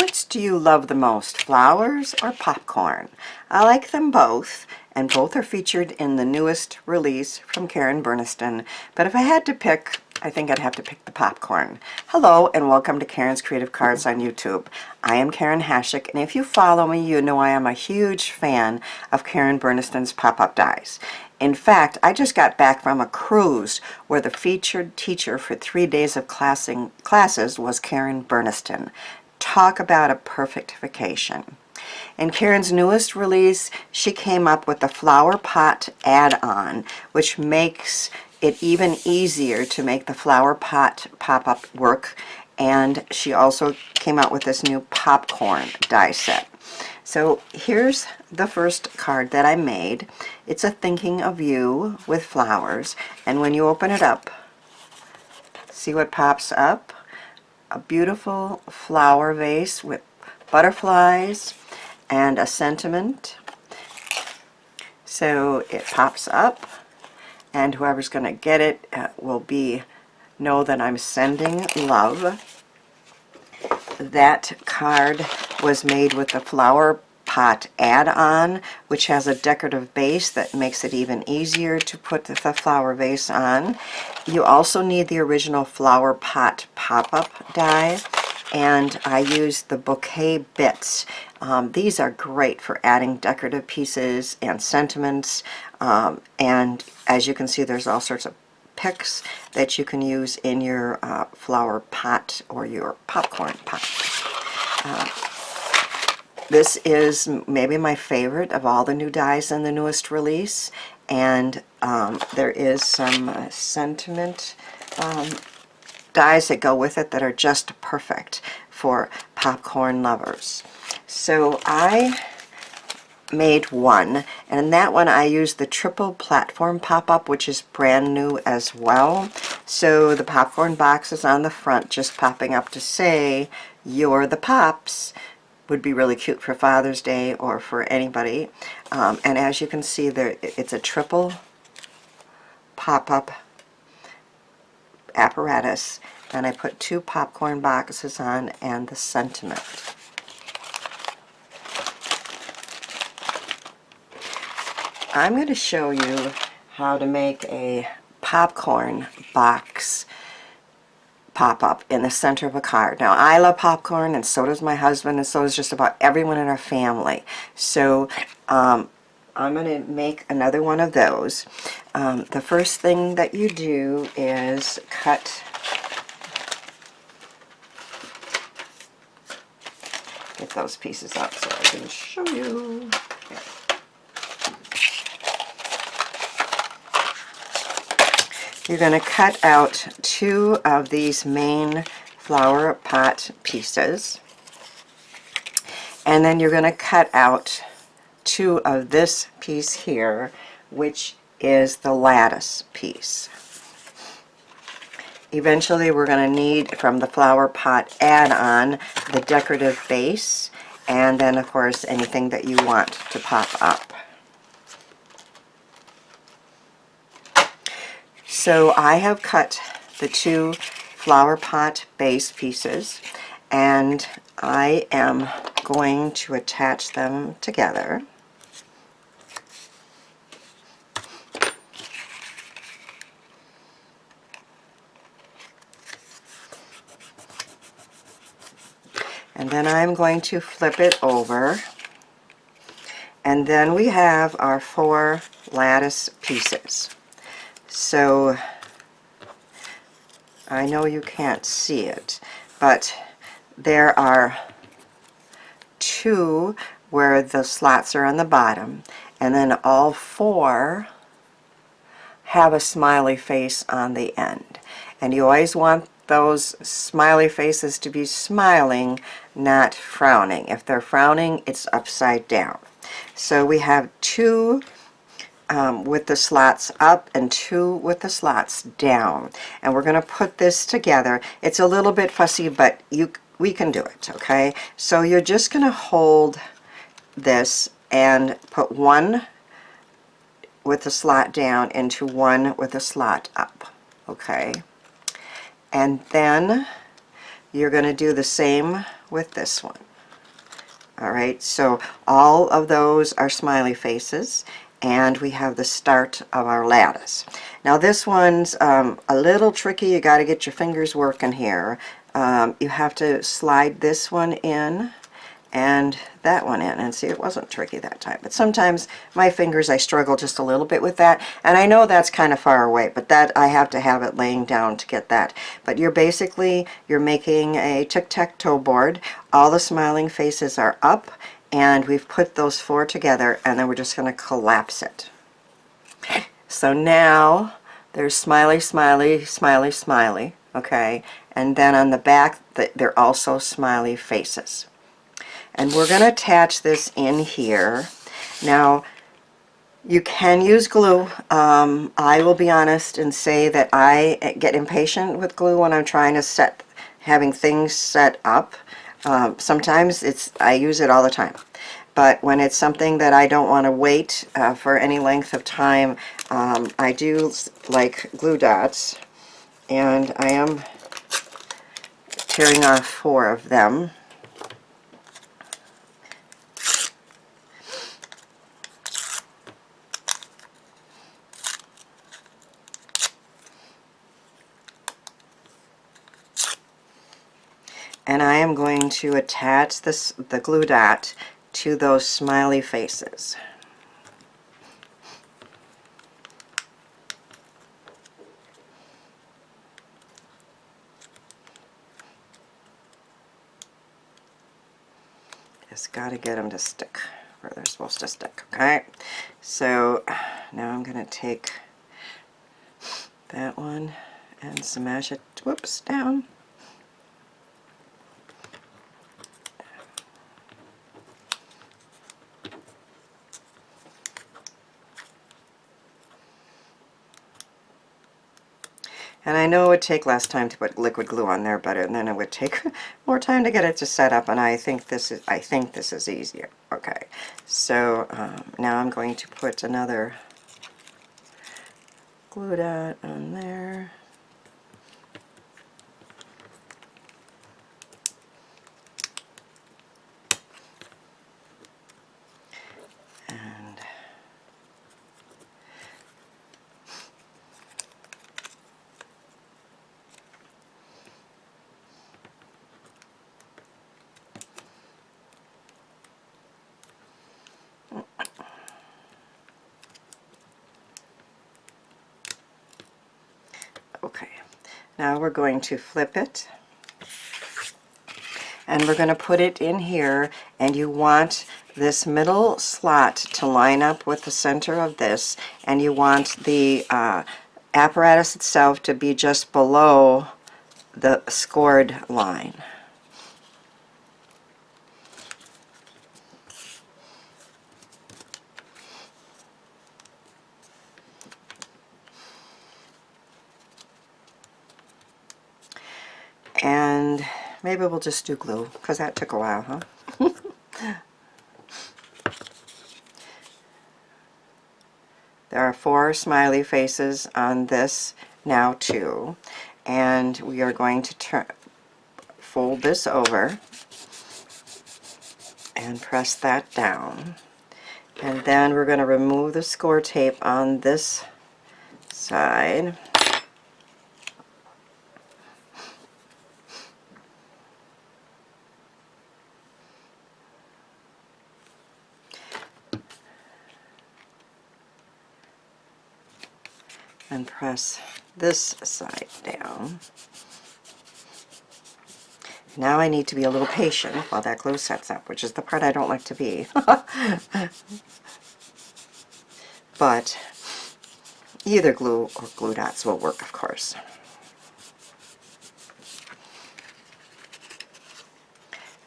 Which do you love the most, flowers or popcorn? I like them both, and both are featured in the newest release from Karen Burniston. But if I had to pick, I think I'd have to pick the popcorn. Hello, and welcome to Karen's Creative Cards on YouTube. I am Karen Hashik, and if you follow me, you know I am a huge fan of Karen Burniston's pop-up dies. In fact, I just got back from a cruise where the featured teacher for 3 days of classes was Karen Burniston. Talk about a perfect vacation. In Karen's newest release, she came up with the Flower Pot Add-on, which makes it even easier to make the flower pot pop-up work. And she also came out with this new popcorn die set. So here's the first card that I made. It's a thinking of you with flowers. And when you open it up, see what pops up? A beautiful flower vase with butterflies and a sentiment. So it pops up, and whoever's going to get it will know that I'm sending love. That card was made with the Flower Pot Add-on, which has a decorative base that makes it even easier to put the flower vase on. You also need the original Flower Pot pop-up die, and I used the bouquet bits. These are great for adding decorative pieces and sentiments, and as you can see, there's all sorts of picks that you can use in your flower pot or your popcorn pot. This is maybe my favorite of all the new dies in the newest release, and there is some sentiment dies that go with it that are just perfect for popcorn lovers. So I made one, and in that one I used the triple platform pop-up, which is brand new as well. So the popcorn box is on the front, just popping up to say you're the pops. Would be really cute for Father's Day or for anybody. And as you can see there, it's a triple pop-up apparatus, and I put 2 popcorn boxes on and the sentiment. I'm going to show you how to make a popcorn box pop-up in the center of a card. Now, I love popcorn, and so does my husband, and so does just about everyone in our family. So I'm going to make another one of those. The first thing that you do is get those pieces up so I can show you. Here. You're going to cut out 2 of these main flower pot pieces, and then you're going to cut out 2 of this piece here, which is the lattice piece. Eventually we're going to need, from the Flower Pot Add-on, the decorative base, and then of course anything that you want to pop up. So I have cut the 2 flower pot base pieces, and I am going to attach them together. And then I'm going to flip it over, and then we have our 4 lattice pieces. So I know you can't see it, but there are 2 where the slots are on the bottom, and then all 4 have a smiley face on the end. And you always want those smiley faces to be smiling, not frowning. If they're frowning, it's upside down. So we have 2 with the slots up and 2 with the slots down, and we're going to put this together. It's a little bit fussy, but we can do it, okay? So you're just going to hold this and put 1 with the slot down into 1 with the slot up, okay? And then you're going to do the same with this one. All right, so all of those are smiley faces, and we have the start of our lattice. Now this one's a little tricky. You got to get your fingers working here. You have to slide this one in and that one in, and see, it wasn't tricky that time, but sometimes my fingers, I struggle just a little bit with that, and I know that's kind of far away, but that I have to have it laying down to get that. But you're making a tic-tac-toe board. All the smiling faces are up, and we've put those 4 together, and then we're just going to collapse it. So now there's smiley, smiley, smiley, smiley, okay, and then on the back they're also smiley faces. And we're going to attach this in here. Now, you can use glue. I will be honest and say that I get impatient with glue when I'm trying to having things set up. Sometimes I use it all the time. But when it's something that I don't want to wait for any length of time, I do like glue dots. And I am tearing off 4 of them. And I am going to attach the glue dot to those smiley faces. Just got to get them to stick where they're supposed to stick, okay? So now I'm going to take that one and smash it, whoops, down. And I know it would take less time to put liquid glue on there, but then it would take more time to get it to set up, and I think this is easier. Okay, so now I'm going to put another glue dot on there. And okay, now we're going to flip it, and we're going to put it in here, and you want this middle slot to line up with the center of this, and you want the apparatus itself to be just below the scored line. And maybe we'll just do glue, because that took a while, huh? There are 4 smiley faces on this now too, and we are going to fold this over and press that down, and then we're going to remove the score tape on this side. And press this side down. Now I need to be a little patient while that glue sets up, which is the part I don't like to be. But either glue or glue dots will work, of course.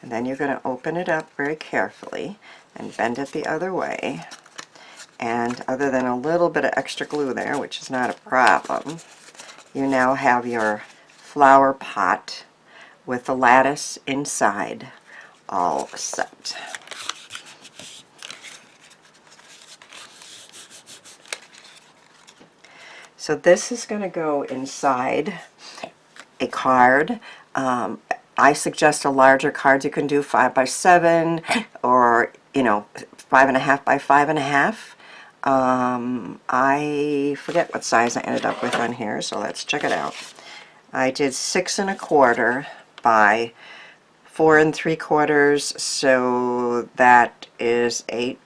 And then you're going to open it up very carefully and bend it the other way. And other than a little bit of extra glue there, which is not a problem, you now have your flower pot with the lattice inside all set. So this is going to go inside a card. I suggest a larger card. You can do 5 by 7 or, you know, 5.5 by 5.5. I forget what size I ended up with on here, so let's check it out. I did 6 1/4 by 4 3/4, so that is 8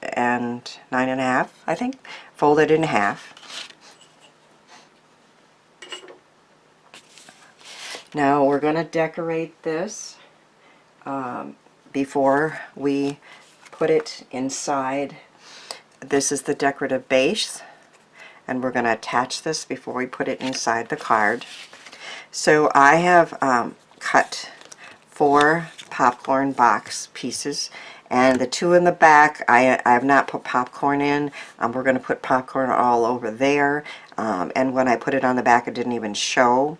and 9.5, I think, folded in half. Now we're going to decorate this before we put it inside. This is the decorative base, and we're going to attach this before we put it inside the card. So I have cut 4 popcorn box pieces, and the 2 in the back I have not put popcorn in. We're going to put popcorn all over there, and when I put it on the back it didn't even show.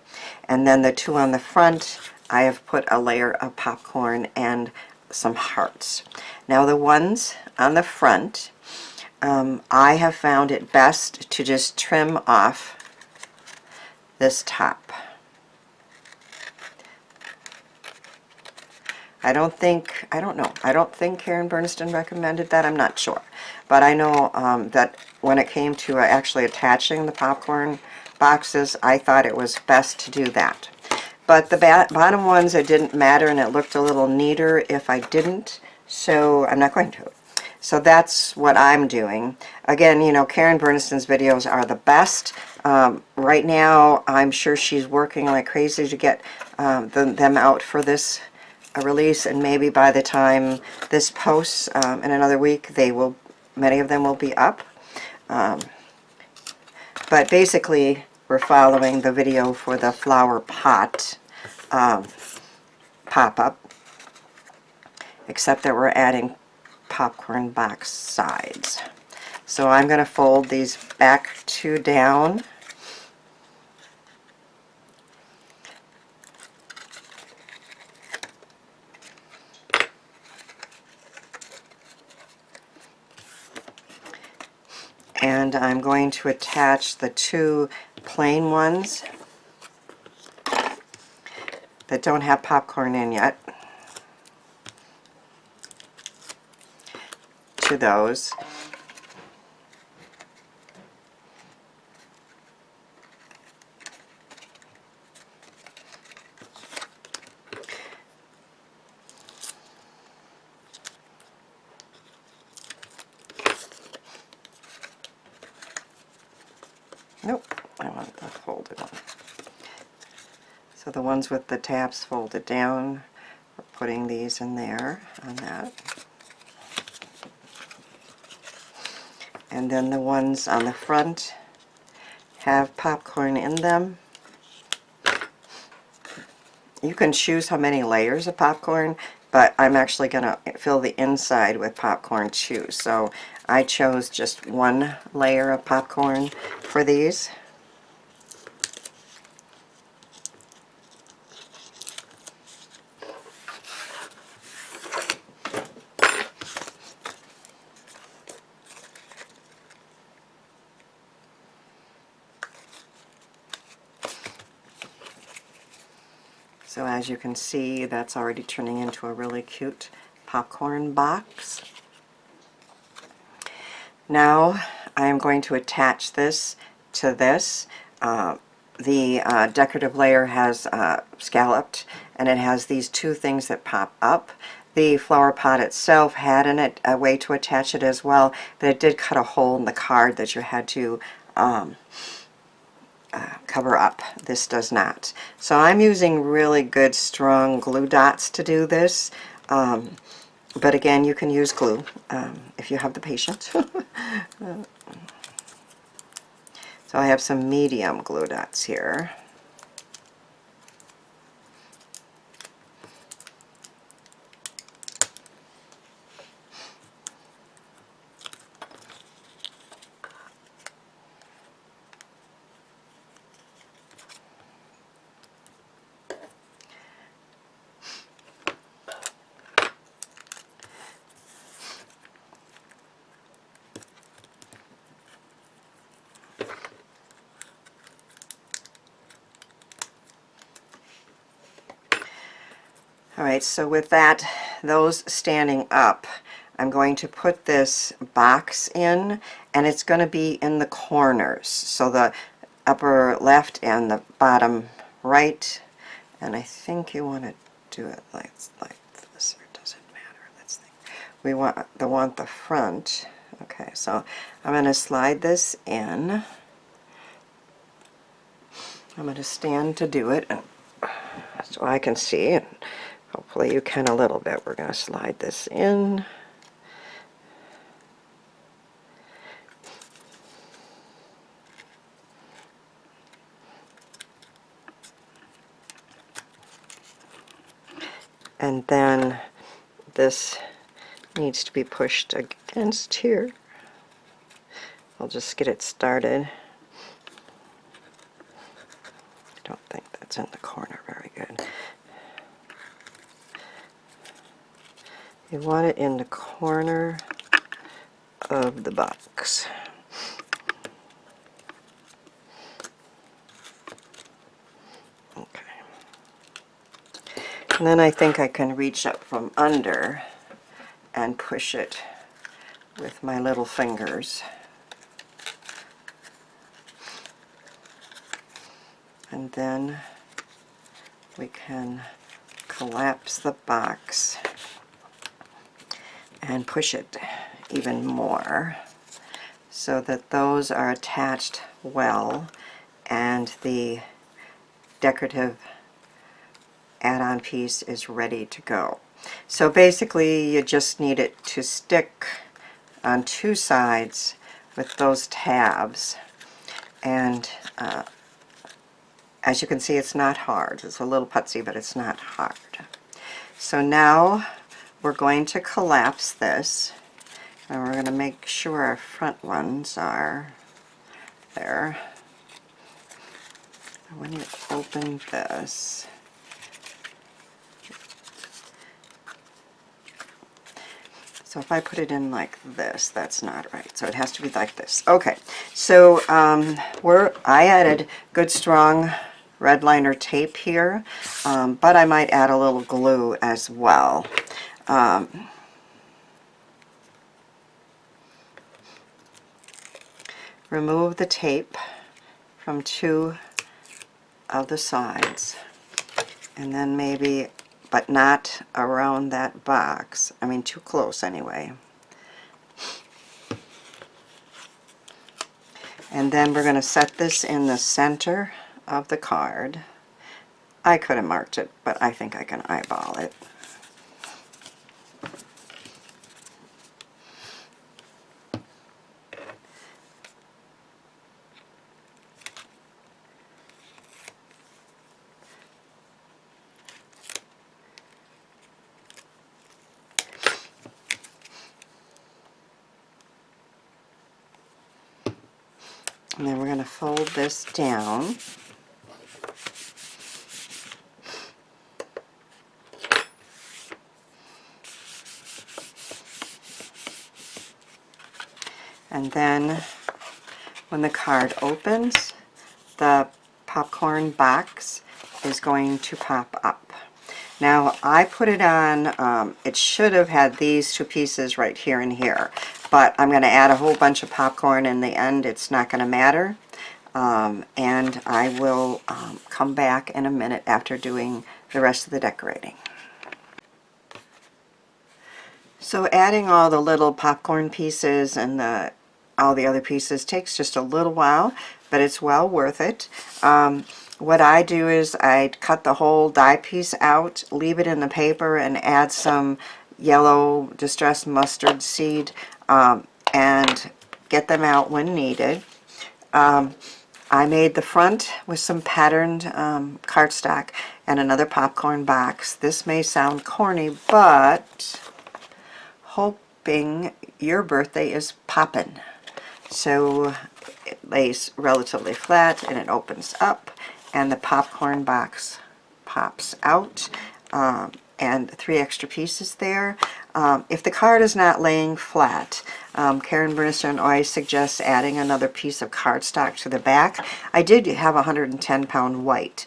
And then the 2 on the front, I have put a layer of popcorn and some hearts. Now the ones on the front, I have found it best to just trim off this top. I don't think Karen Burniston recommended that. I'm not sure. But I know that when it came to actually attaching the popcorn boxes, I thought it was best to do that. But the bottom ones, it didn't matter, and it looked a little neater if I didn't, so I'm not going to. So that's what I'm doing. Again, you know, Karen Burniston's videos are the best. Right now, I'm sure she's working like crazy to get them out for this release, and maybe by the time this posts in another week, many of them will be up. But basically, we're following the video for the flower pot pop-up, except that we're adding popcorn box sides. So I'm going to fold these back 2 down. And I'm going to attach the 2 plain ones that don't have popcorn in yet to those. Nope, I want the folded one. So the ones with the tabs folded down, we're putting these in there on that. And then the ones on the front have popcorn in them. You can choose how many layers of popcorn, but I'm actually going to fill the inside with popcorn too. So I chose just 1 layer of popcorn for these. So as you can see, that's already turning into a really cute popcorn box. Now I am going to attach this to this. The decorative layer has scalloped, and it has these 2 things that pop up. The flower pot itself had in it a way to attach it as well, but it did cut a hole in the card that you had to cover up. This does not. So I'm using really good strong glue dots to do this. But again, you can use glue if you have the patience. So I have some medium glue dots here. Alright, so with those standing up, I'm going to put this box in, and it's going to be in the corners. So the upper left and the bottom right, and I think you want to do it like this, or it doesn't matter. Let's think. We want the front. Okay, so I'm going to slide this in. I'm going to stand to do it, and so I can see, and hopefully you can a little bit. We're going to slide this in. And then this needs to be pushed against here. I'll just get it started. I don't think that's in the corner very good. You want it in the corner of the box. Okay. And then I think I can reach up from under and push it with my little fingers. And then we can collapse the box and push it even more so that those are attached well and the decorative add-on piece is ready to go. So basically you just need it to stick on two sides with those tabs, and as you can see, it's not hard. It's a little putsy, but it's not hard. So now we're going to collapse this, and we're going to make sure our front ones are there. And when you open this, so if I put it in like this, that's not right. So it has to be like this. Okay, so I added good strong red liner tape here, but I might add a little glue as well. Remove the tape from two of the sides, and then maybe, but not around that box. I mean, too close anyway. And then we're going to set this in the center of the card. I could have marked it, but I think I can eyeball it. And then we're going to fold this down. And then when the card opens, the popcorn box is going to pop up. Now I put it on, it should have had these two pieces right here and here, but I'm going to add a whole bunch of popcorn in the end. It's not going to matter. And I will come back in a minute after doing the rest of the decorating. So adding all the little popcorn pieces and all the other pieces takes just a little while, but it's well worth it. What I do is I cut the whole die piece out, leave it in the paper, and add some yellow distressed mustard seed and get them out when needed. I made the front with some patterned cardstock and another popcorn box. This may sound corny, but hoping your birthday is poppin'. So it lays relatively flat and it opens up and the popcorn box pops out, and 3 extra pieces there. If the card is not laying flat, Karen Burniston always suggests adding another piece of cardstock to the back. I did have a 110-pound white,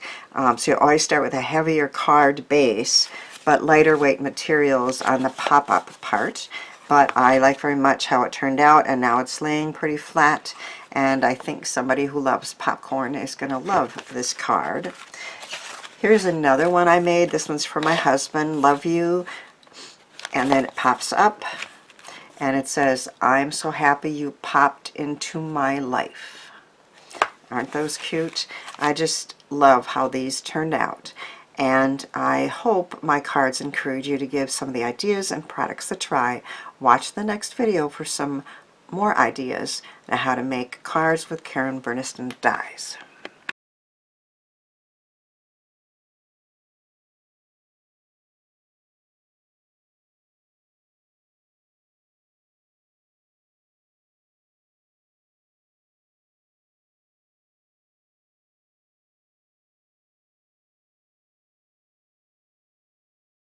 so you always start with a heavier card base, but lighter weight materials on the pop-up part. But I like very much how it turned out, and now it's laying pretty flat, and I think somebody who loves popcorn is going to love this card. Here's another one I made. This one's for my husband, Love You, and then it pops up, and it says, I'm so happy you popped into my life. Aren't those cute? I just love how these turned out. And I hope my cards encourage you to give some of the ideas and products a try. Watch the next video for some more ideas on how to make cards with Karen Burniston dies.